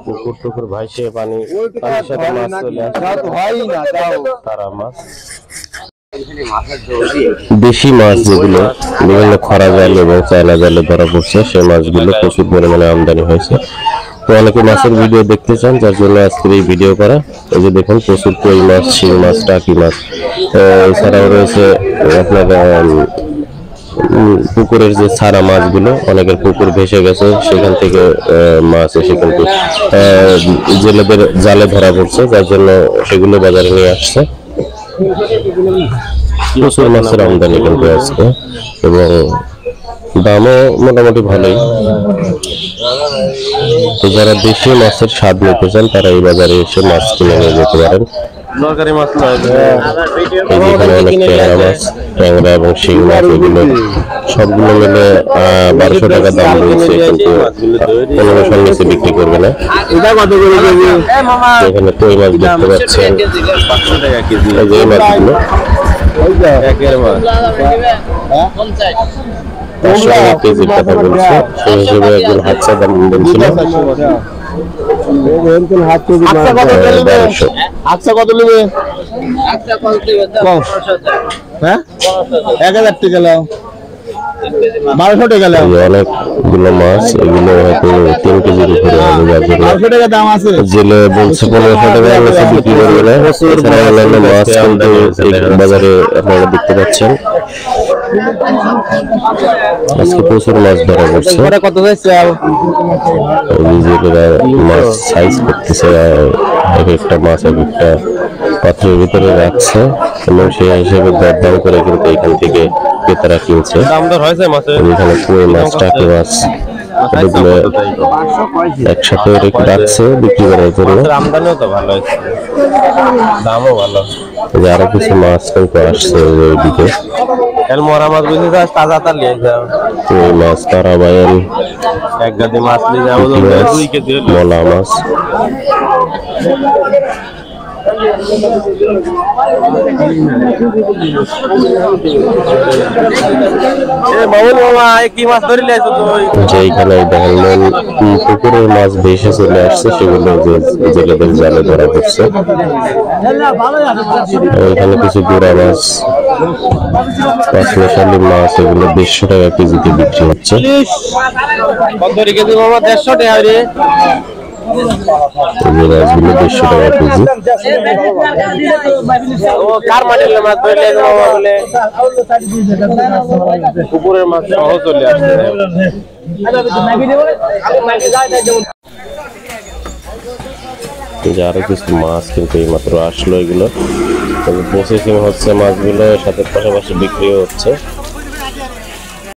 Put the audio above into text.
পুকুর টুকুর ভাইসে পানির সাথে মাছ চলে তারা মাছ, দেশি মাছ যেগুলো বিভিন্ন খরা জাল এবং চায়না জালে ধরা পড়ছে, সেই মাছগুলো প্রচুর পরিমাণে আমদানি হয়েছে। তো অনেকে মাছের ভিডিও দেখতে চান, যার জন্য আজকের এই ভিডিও করা। এই যে দেখুন প্রচুর কই মাছ, শিং মাছ, টাকি মাছ, এছাড়াও রয়েছে আপনার পুকুরের যে ছাড়া মাছগুলো, অনেকের পুকুর ভেসে গেছে, সেখান থেকে মাছ এসে কিন্তু জেলেদের জালে ধরা পড়ছে, যার জন্য সেগুলো বাজারে নিয়ে আসছে। প্রচুর মাছের আমদানি কিন্তু আজকে, এবং দামও মোটামুটি ভালোই। তো যারা দেশীয় মাছের স্বাদ নিতে চান তারা এই বাজারে এসে মাছ কিনে নিয়ে যেতে পারেন। সরকারি মাছ এখানে অনেক ট্যাংরা মাছ, ট্যাংরা এবং শিং মাছ, এগুলো সবগুলো মিলে 1200 টাকা দাম রয়েছে, কিন্তু 1500 নিচে বিক্রি করবে না। এখানে কই মাছ দেখতে পাচ্ছেন, 500 টাকা কেজি। এই মাছগুলো 500 টাকা কেজির কথা বলছে, সেই হিসেবে একজন হাতছা দাম বলছিল। কত নেবে? 1000 টাকা, 1200 টাকা। অনেকগুলো মাছ, এগুলো হয়তো 3 কেজির উপরে হবে, যার জন্য 1200 টাকা দাম আছে। জেলে বলছে 1500 টাকা বিক্রি করবে না। এছাড়া অন্যান্য মাছ কিন্তু বাজারে আপনারা দেখতে পাচ্ছেন। আজকে প্রচুর মাছ ধরা পড়ছে। কত হয়েছে? মাছ সাইজ করতেছে, এক একটা মাছ এক একটা পাত্রের ভিতরে রাখছে, এবং সেই হিসেবে দরদাম করে কিন্তু এখান থেকে ক্রেতারা কিনছে। এখানে কই মাছ, টাকি মাছ, এগুলো একসাথে রাখছে বিক্রি করার জন্য। আমদানিও তো ভালো হয়েছে, দামও ভালো। আরো কিছু মাছ কিন্তু আসছে ওইদিকে। মরা মাছ বুঝে যাস, তাজা তালিয়ে যাও। কই মাছ, তারাবাইল, এক গাদি মাছ নিয়ে যাবো, 2 কেজি মলা মাছ। যেখানে দেখেন পুকুরের মাছ ভেসে চলে আসছে, সেগুলো জেলেদের জালে ধরা পড়ছে। এখানে কিছু গুড়া মাছ, পাঁচমিশালি মাছ, এগুলো 150 টাকা কেজিতে বিক্রি হচ্ছে। মাছগুলো 150 টাকা কেজি। পুকুরের মাছ সহজ চলে আসছে। আরো কিছু মাছ কিন্তু এই মাত্র আসলো, এগুলো প্রসেসিং হচ্ছে, মাছগুলো সাথে পাশাপাশি বিক্রিও হচ্ছে।